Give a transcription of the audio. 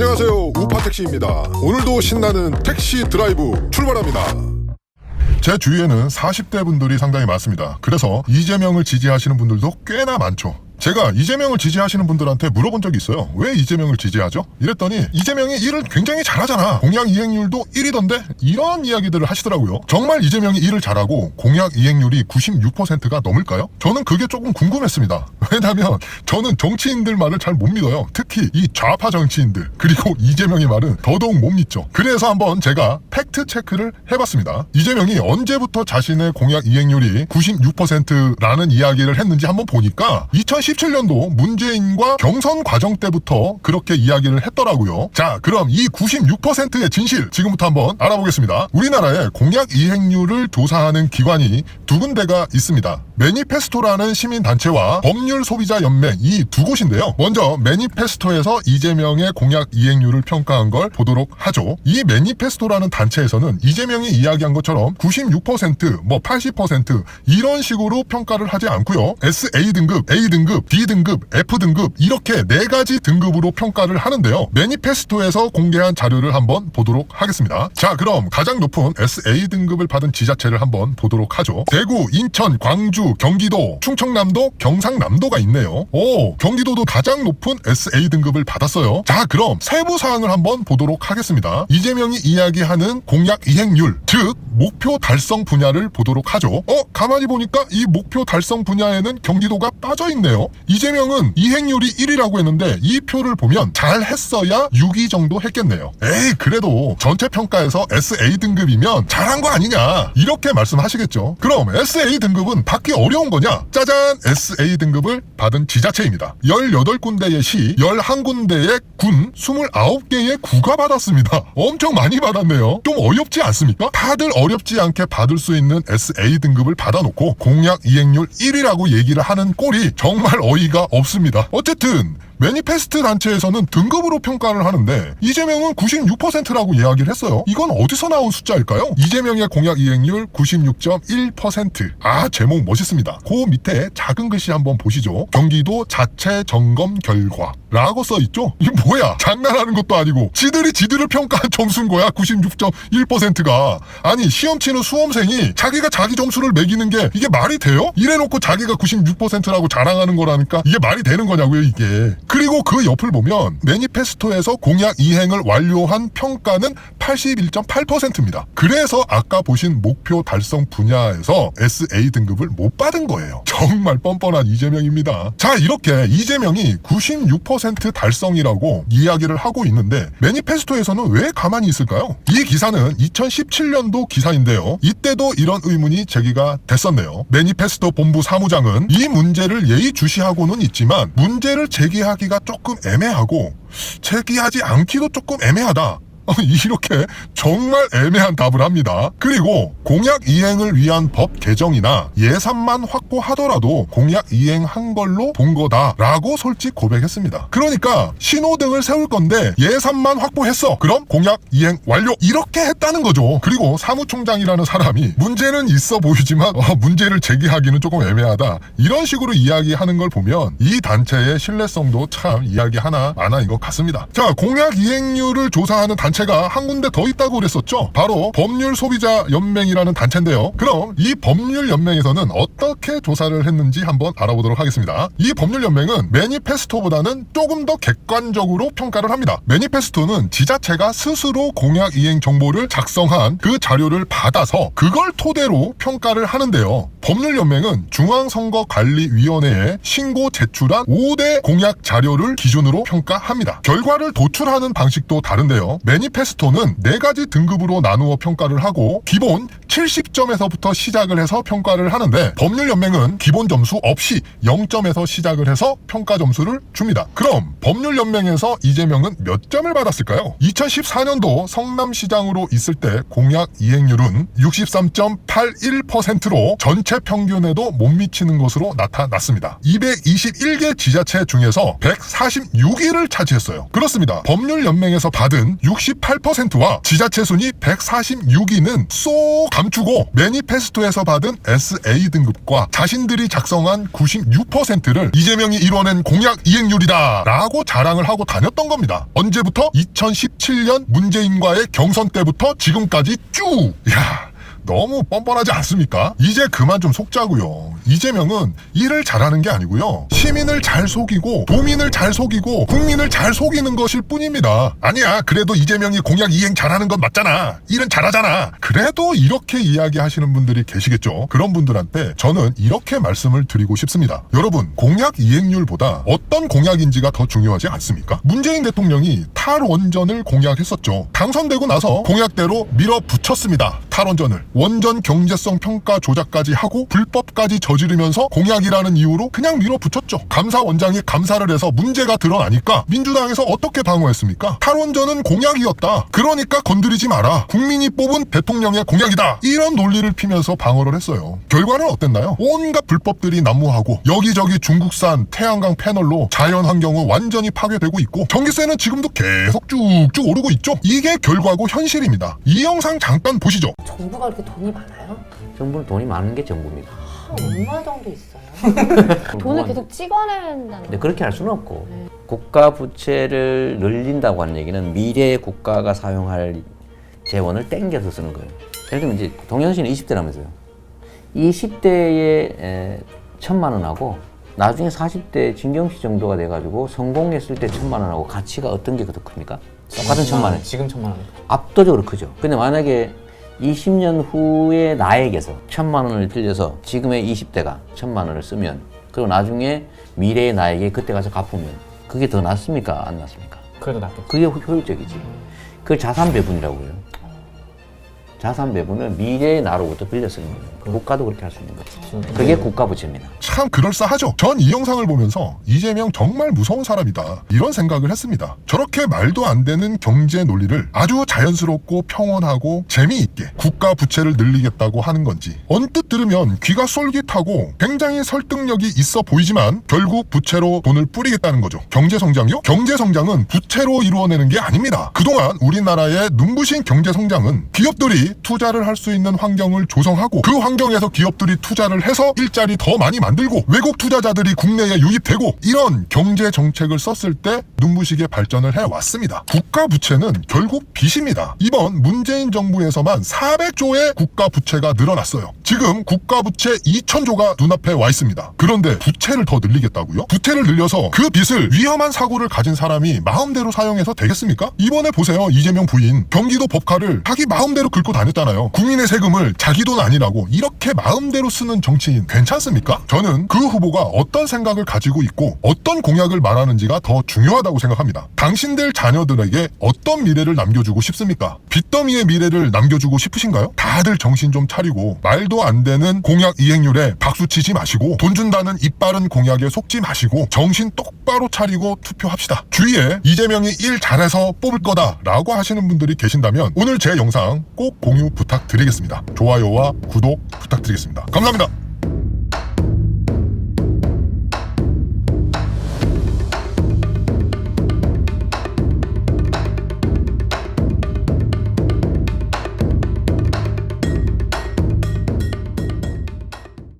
안녕하세요, 우파택시입니다. 오늘도 신나는 택시 드라이브 출발합니다. 제 주위에는 40대 분들이 상당히 많습니다. 그래서 이재명을 지지하시는 분들도 꽤나 많죠. 제가 이재명을 지지하시는 분들한테 물어본 적이 있어요. 왜 이재명을 지지하죠? 이랬더니 이재명이 일을 굉장히 잘하잖아, 공약 이행률도 1위던데? 이런 이야기들을 하시더라고요. 정말 이재명이 일을 잘하고 공약 이행률이 96%가 넘을까요? 저는 그게 조금 궁금했습니다. 왜냐면 저는 정치인들 말을 잘 못 믿어요. 특히 이 좌파 정치인들, 그리고 이재명의 말은 더더욱 못 믿죠. 그래서 한번 제가 팩트 체크를 해봤습니다. 이재명이 언제부터 자신의 공약 이행률이 96%라는 이야기를 했는지 한번 보니까 2017년도 문재인과 경선 과정 때부터 그렇게 이야기를 했더라고요. 자, 그럼 이 96%의 진실 지금부터 한번 알아보겠습니다. 우리나라의 공약 이행률을 조사하는 기관이 두 군데가 있습니다. 매니페스토라는 시민단체와 법률소비자연맹, 이 두 곳인데요. 먼저 매니페스토에서 이재명의 공약 이행률을 평가한 걸 보도록 하죠. 이 매니페스토라는 단체에서는 이재명이 이야기한 것처럼 96%, 80% 이런 식으로 평가를 하지 않고요. SA 등급, A등급, D등급, F등급 이렇게 4가지 등급으로 평가를 하는데요. 매니페스토에서 공개한 자료를 한번 보도록 하겠습니다. 자, 그럼 가장 높은 SA 등급을 받은 지자체를 한번 보도록 하죠. 대구, 인천, 광주, 경기도, 충청남도, 경상남도가 있네요. 오, 경기도도 가장 높은 SA 등급을 받았어요. 자, 그럼 세부 사항을 한번 보도록 하겠습니다. 이재명이 이야기하는 공약 이행률, 즉 목표 달성 분야를 보도록 하죠. 가만히 보니까 이 목표 달성 분야에는 경기도가 빠져있네요. 이재명은 이행률이 1위라고 했는데 이 표를 보면 잘했어야 6위 정도 했겠네요. 에이, 그래도 전체 평가에서 SA 등급이면 잘한 거 아니냐, 이렇게 말씀하시겠죠. 그럼 SA 등급은 받기 어려운 거냐? 짜잔! SA 등급을 받은 지자체입니다. 18군데의 시, 11군데의 군, 29개의 구가 받았습니다. 엄청 많이 받았네요. 좀 어렵지 않습니까? 다들 어렵지 않게 받을 수 있는 SA 등급을 받아놓고 공약 이행률 1위라고 얘기를 하는 꼴이 정말 어이가 없습니다. 어쨌든 매니페스트 단체에서는 등급으로 평가를 하는데 이재명은 96%라고 이야기를 했어요. 이건 어디서 나온 숫자일까요? 이재명의 공약 이행률 96.1%. 아, 제목 멋있습니다. 그 밑에 작은 글씨 한번 보시죠. 경기도 자체 점검 결과 라고 써있죠? 이게 뭐야? 장난하는 것도 아니고 지들을 평가한 점수인 거야, 96.1%가. 아니, 시험 치는 수험생이 자기가 자기 점수를 매기는 게 이게 말이 돼요? 이래놓고 자기가 96%라고 자랑하는 거라니까 이게 말이 되는 거냐고요, 이게. 그리고 그 옆을 보면 매니페스토에서 공약 이행을 완료한 평가는 81.8%입니다. 그래서 아까 보신 목표 달성 분야에서 SA 등급을 못 받은 거예요. 정말 뻔뻔한 이재명입니다. 자, 이렇게 이재명이 96% 달성이라고 이야기를 하고 있는데 매니페스토에서는 왜 가만히 있을까요? 이 기사는 2017년도 기사인데요. 이때도 이런 의문이 제기가 됐었네요. 매니페스토 본부 사무장은 이 문제를 예의주시하고는 있지만 문제를 제기하기가 조금 애매하고 제기하지 않기도 조금 애매하다, 이렇게 정말 애매한 답을 합니다. 그리고 공약 이행을 위한 법 개정이나 예산만 확보하더라도 공약 이행한 걸로 본 거다라고 솔직 고백했습니다. 그러니까 신호등을 세울 건데 예산만 확보했어, 그럼 공약 이행 완료, 이렇게 했다는 거죠. 그리고 사무총장이라는 사람이 문제는 있어 보이지만 문제를 제기하기는 조금 애매하다, 이런 식으로 이야기하는 걸 보면 이 단체의 신뢰성도 참 이야기 하나 많아인 것 같습니다. 자, 공약 이행률을 조사하는 단체가 한 군데 더 있다고 그랬었죠. 바로 법률소비자연맹이라는 단체인데요. 그럼 이 법률연맹에서는 어떻게 조사를 했는지 한번 알아보도록 하겠습니다. 이 법률연맹은 매니페스토보다는 조금 더 객관적으로 평가를 합니다. 매니페스토는 지자체가 스스로 공약 이행 정보를 작성한 그 자료를 받아서 그걸 토대로 평가를 하는데요. 법률연맹은 중앙선거관리위원회에 신고 제출한 5대 공약 자료를 기준으로 평가합니다. 결과를 도출하는 방식도 다른데요. 매니페스토는 4가지 등급으로 나누어 평가를 하고 기본 70점에서부터 시작을 해서 평가를 하는데 법률연맹은 기본 점수 없이 0점에서 시작을 해서 평가 점수를 줍니다. 그럼 법률연맹에서 이재명은 몇 점을 받았을까요? 2014년도 성남시장으로 있을 때 공약 이행률은 63.81%로 전체 평균에도 못 미치는 것으로 나타났습니다. 221개 지자체 중에서 146위를 차지했어요. 그렇습니다. 법률연맹에서 받은 68%와 지자체 순위 146위는 쏙 감추고 매니페스토에서 받은 SA 등급과 자신들이 작성한 96%를 이재명이 이뤄낸 공약 이행률이다 라고 자랑을 하고 다녔던 겁니다. 언제부터? 2017년 문재인과의 경선 때부터 지금까지 쭉! 야, 너무 뻔뻔하지 않습니까? 이제 그만 좀 속자고요. 이재명은 일을 잘하는 게 아니고요. 시민을 잘 속이고 도민을 잘 속이고 국민을 잘 속이는 것일 뿐입니다. 아니야, 그래도 이재명이 공약 이행 잘하는 건 맞잖아. 일은 잘하잖아. 그래도 이렇게 이야기하시는 분들이 계시겠죠. 그런 분들한테 저는 이렇게 말씀을 드리고 싶습니다. 여러분, 공약 이행률보다 어떤 공약인지가 더 중요하지 않습니까? 문재인 대통령이 탈원전을 공약했었죠. 당선되고 나서 공약대로 밀어붙였습니다. 탈원전을. 원전 경제성 평가 조작까지 하고 불법까지 저지르면서 공약이라는 이유로 그냥 밀어붙였죠. 감사원장이 감사를 해서 문제가 드러나니까 민주당에서 어떻게 방어했습니까? 탈원전은 공약이었다. 그러니까 건드리지 마라. 국민이 뽑은 대통령의 공약이다. 이런 논리를 피면서 방어를 했어요. 결과는 어땠나요? 온갖 불법들이 난무하고 여기저기 중국산 태양광 패널로 자연환경은 완전히 파괴되고 있고 전기세는 지금도 계속 쭉쭉 오르고 있죠. 이게 결과고 현실입니다. 이 영상 잠깐 보시죠. 정부가 그렇게 돈이 많아요? 정부는 돈이 많은 게 정부입니다. 얼마 정도 있어요? 돈을 계속 찍어내야 한다는 근데 그렇게 할 수는 없고 국가 부채를 늘린다고 하는 얘기는 미래의 국가가 사용할 재원을 땡겨서 쓰는 거예요. 예를 들면 이제 동현 씨는 20대라면서요. 20대에 1,000만 원하고 나중에 40대 진경씨 정도가 돼가지고 성공했을 때 1,000만 원하고 가치가 어떤 게 더 큽니까? 똑같은 1,000만 원. 지금 1,000만 원. 압도적으로 크죠. 근데 만약에 20년 후에 나에게서 1,000만 원을 빌려서 지금의 20대가 1,000만 원을 쓰면 그리고 나중에 미래의 나에게 그때 가서 갚으면 그게 더 낫습니까? 안 낫습니까? 그래도 낫겠죠. 그게 효율적이지. 그걸 자산 배분이라고 해요. 자산 배분을 미래의 나로부터 빌려 쓰는 거예요. 국가도 그렇게 할 수 있는 거죠. 그게 국가 부채입니다. 참 그럴싸하죠. 전 이 영상을 보면서 이재명 정말 무서운 사람이다 이런 생각을 했습니다. 저렇게 말도 안 되는 경제 논리를 아주 자연스럽고 평온하고 재미있게 국가 부채를 늘리겠다고 하는 건지 언뜻 들으면 귀가 쏠깃하고 굉장히 설득력이 있어 보이지만 결국 부채로 돈을 뿌리겠다는 거죠. 경제성장이요? 경제성장은 부채로 이루어내는 게 아닙니다. 그동안 우리나라의 눈부신 경제성장은 기업들이 투자를 할 수 있는 환경을 조성하고 그 환경에서 기업들이 투자를 해서 일자리 더 많이 만들고 외국 투자자들이 국내에 유입되고 이런 경제 정책을 썼을 때 눈부시게 발전을 해왔습니다. 국가 부채는 결국 빚입니다. 이번 문재인 정부에서만 400조의 국가 부채가 늘어났어요. 지금 국가 부채 2,000조가 눈앞에 와 있습니다. 그런데 부채를 더 늘리겠다고요? 부채를 늘려서 그 빚을 위험한 사고를 가진 사람이 마음대로 사용해서 되겠습니까? 이번에 보세요. 이재명 부인 경기도 법카를 자기 마음대로 긁고 다녔잖아요. 국민의 세금을 자기 돈 아니라고 이렇게 마음대로 쓰는 정치인 괜찮습니까? 저는 그 후보가 어떤 생각을 가지고 있고 어떤 공약을 말하는지가 더 중요하다고 생각합니다. 당신들 자녀들에게 어떤 미래를 남겨주고 싶습니까? 빚더미의 미래를 남겨주고 싶으신가요? 다들 정신 좀 차리고 말도 안 되는 공약 이행률에 박수치지 마시고 돈 준다는 이빠른 공약에 속지 마시고 정신 똑바로 차리고 투표합시다. 주위에 이재명이 일 잘해서 뽑을 거다 라고 하시는 분들이 계신다면 오늘 제 영상 꼭 공유 부탁드리겠습니다. 좋아요와 구독 부탁드리겠습니다. 감사합니다.